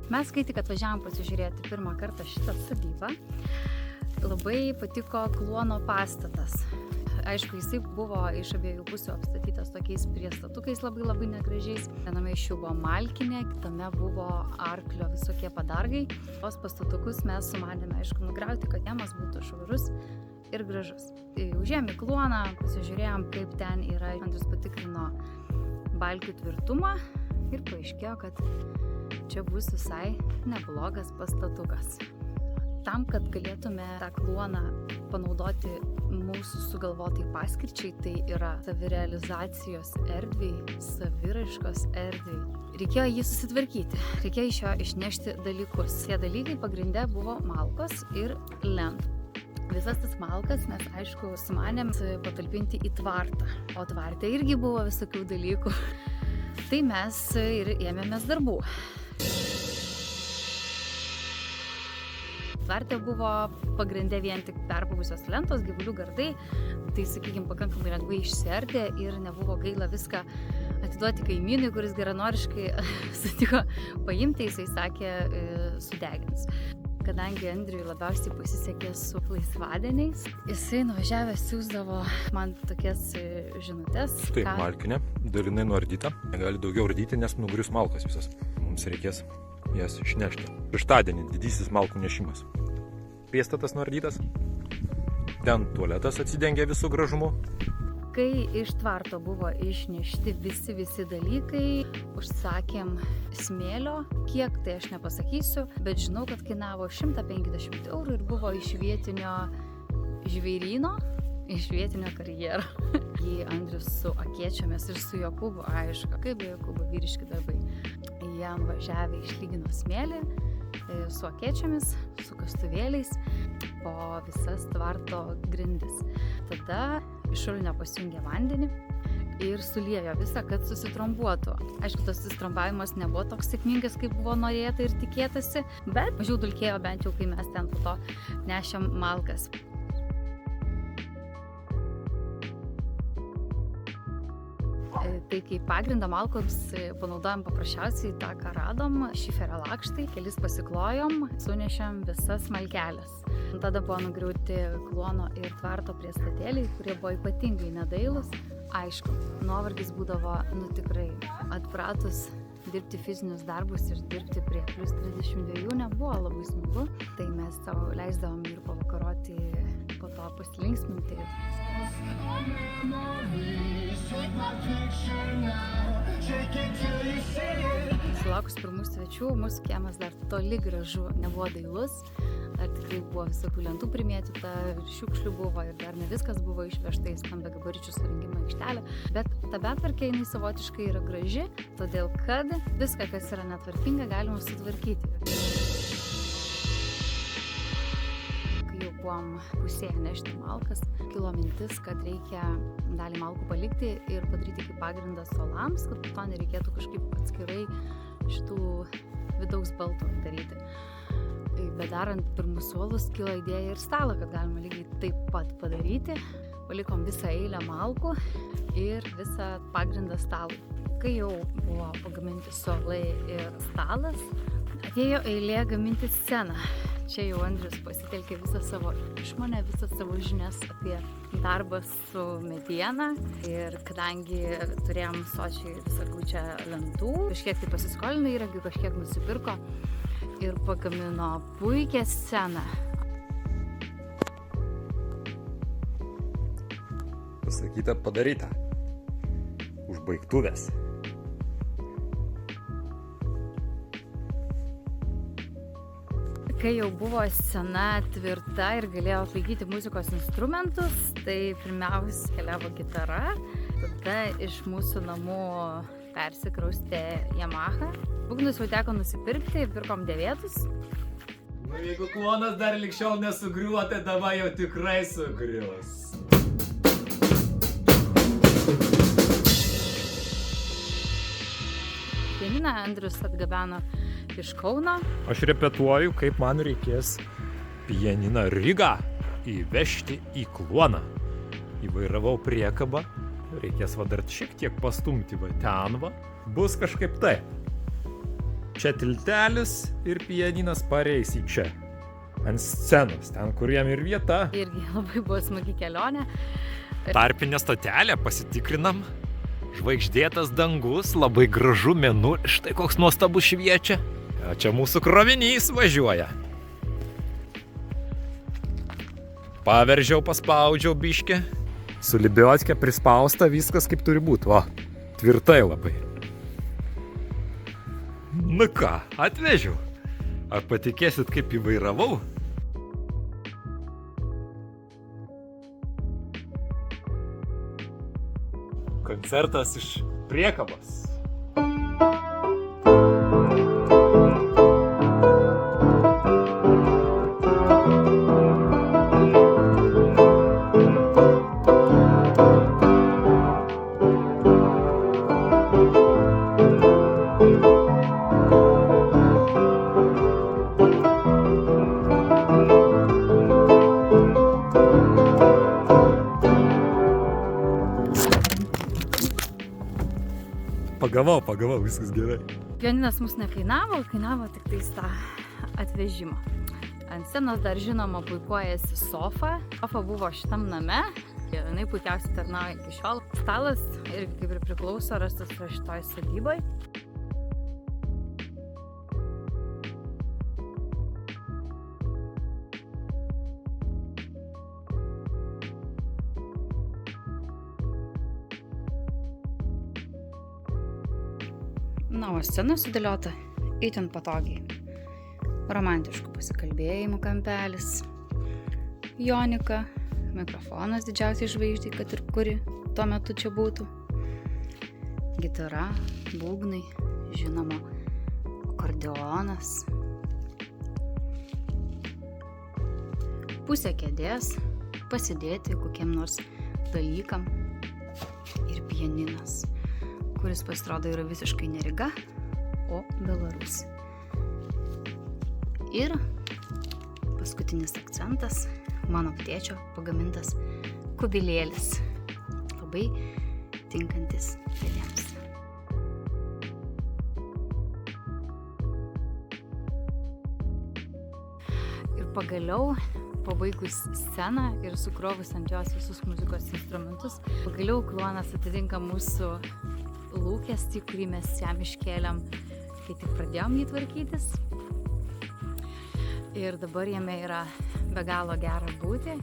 Mes, kai tik atvažiavom pasižiūrėti pirmą kartą šitą sodybą, labai patiko kluono pastatas. Aišku, jisai buvo iš abiejų pusių apstatytas tokiais priestatukais labai negražiais. Viename iš jų buvo malkinė, kitame buvo arklio visokie padargai. Tos pastatukus mes sumanėme, aišku, nugriauti, kad kiemas būtų švarus ir gražus. Užėjom į kluoną, pasižiūrėjom, kaip ten yra. Andrius patikrino balkių tvirtumą ir paaiškėjo, kad čia bus visai neblogas pastatukas. Tam, kad galėtume tą kluoną panaudoti mūsų sugalvotai paskirčiai, tai yra savirealizacijos erdvei, saviraiškos erdvei. Reikėjo jį susitvarkyti, reikėjo iš jo išnešti dalykus. Tie dalykai pagrinde buvo malkos ir lentų. Visas tas malkas mes, aišku, sumanėm patalpinti į tvartą, o tvarte irgi buvo visokių dalykų. Tai mes ir ėmėmės darbų. Tvarte buvo pagrinde vien tik perpūvusios lentos, gyvulių gardai, tai, sakykime, pakankamai lengvai išsiardė ir nebuvo gaila viską atiduoti kaimynui, kuris geranoriškai sutiko paimti, jisai sakė, sudegins. Kadangi Andriui labiausiai pasisekė su laisvadieniais, jisai nuvažiavęs siųsdavo man tokias žinutes. Štai malkinė, dalinai nuardyta, negali daugiau ardyti, nes nugrius malkas visas. Mums reikės jas išnešti. Šeštadienį didysis malkų nešimas. Priestatas nuardytas, ten tualetas atsidengia visų gražumu. Kai iš tvarto buvo išnešti visi dalykai, užsakėm smėlio, kiek tai aš nepasakysiu, bet žinau, kad kainavo 150 eurų ir buvo iš vietinio žvėryno, iš vietinio karjero. Jį Andrius su akėčiomis ir su Jokūbu, aišku, kaip be Jokūbo vyriški darbai. Jie važiavę išlygino smėlį su akėčiomis, su kastuvėliais po visas tvarto grindis. Tada iš šulinio pasijungė vandenį ir suliejo visą, kad susitrombuotų. Aišku, tas susitrombavimas nebuvo toks sėkmingas, kaip buvo norėta ir tikėtasi, bet mažiau dulkėjo bent jau, kai mes ten po to nešėm malkas. Tai kaip pagrindą malkoms panaudojom paprasčiausiai tą, ką radom, šiferio lakštai, kelis pasiklojom, sunešėm visas malkelės. Tada buvo nugriauti kluono ir tvarto priestatėliai, kurie buvo ypatingai nedailūs. Aišku, nuovargis būdavo, tikrai atpratus dirbti fizinius darbus ir dirbti prie plus 32 nebuvo labai smagu. Tai mes savo leisdavom ir pavakaroti, po to pasilinksminti. Sulaukus pirmų svečių, mūsų kiemas dar toli gražu nebuvo dailus. Dar tikrai buvo visokių lentų primėtyta, šiukšlių buvo ir dar ne viskas buvo išvežta į stambiagabaričių surinkimo aikštelę. Bet ta betvarkė jinai savotiškai yra graži, todėl kad viską, kas yra netvarkinga, galima sutvarkyti. Kai jau buvom pusėje nešti malkas, kilo mintis, kad reikia dalį malkų palikti ir padaryti kaip pagrindą suolams, kad po to nereikėtų kažkaip atskirai šitų vidaus baldų daryti. Bet darant pirmus suolus kilo idėja ir stalą, kad galima lygiai taip pat padaryti. Palikom visą eilę malkų ir visą pagrindą stalui. Kai jau buvo pagaminti suolai ir stalas, atėjo eilė gaminti sceną. Čia jau Andrius pasitelkė visą savo išmonę, visą savo žinias apie darbą su mediena. Ir kadangi turėjom sočiai visokių čia lentų, kažkiek tai pasiskolino įrankių, kažkiek nusipirko ir pagamino puikią sceną. Pasakyta, padaryta. Užbaigtuvės. Kai jau buvo scena tvirta ir galėjo atlaikyti muzikos instrumentus, tai pirmiausia keliavo gitara, tada iš mūsų namų persikraustė Yamaha. Būgnus jau teko nusipirkti, pirkom dėvėtus. Jeigu kluonas dar lig šiol nesugriuvo, tai dabar jau tikrai sugrius. Pianiną Andrius atgabeno iš Kauno. Aš repetuoju, kaip man reikės pianiną Rygą įvežti į kluoną. Įvairavau priekabą, reikės va dar šiek tiek pastumti va ten va. Bus kažkaip tai. Čia tiltelis ir pianinas pareis į čia. Ant scenos, ten kur jam ir vieta. Irgi labai buvo smagi kelionė. Tarpinė stotelė, pasitikrinam. Žvaigždėtas dangus, labai gražu mėnulis, štai koks nuostabus šviečia. O čia mūsų krovinys važiuoja. Paveržiau, paspaudžiau biškę. Su libiotke prispausta, viskas kaip turi būti. O, tvirtai labai. Nu ką, atvežiau. Ar patikėsit, kaip įvairavau? Koncertas iš priekabos. Pagavau, viskas gerai. Pianinas mūsų nekainavo, kainavo tik tais tą atvežimą. Ant scenos dar žinoma puikuojasi sofa. Sofa buvo šitam name. Jinai puikiausiai tarnauja iki šiol. Stalas irgi kaip ir priklauso rastas šitoj sodybai. Na, o scena sudėliota itin patogiai. Romantiškų pasikalbėjimų kampelis, Jonika, mikrofonas didžiausiai žvaigždžiai, kad ir kuri tuo metu čia būtų, gitara, būgnai, žinoma, akordeonas, pusė kėdės, pasidėti kokiem nors dalykam ir pianinas, kuris pasirodo yra visiškai ne Ryga, o Belarusija. Ir paskutinis akcentas – mano tėčio pagamintas kubilėlis, labai tinkantis kėdėms. Ir pagaliau, pabaigus sceną ir sukrovus ant jos visus muzikos instrumentus, pagaliau klonas atitinka mūsų lūkestį, kurį mes jam iškėlėm, kai tik pradėjom jį tvarkytis. Ir dabar jame yra be galo gera būti.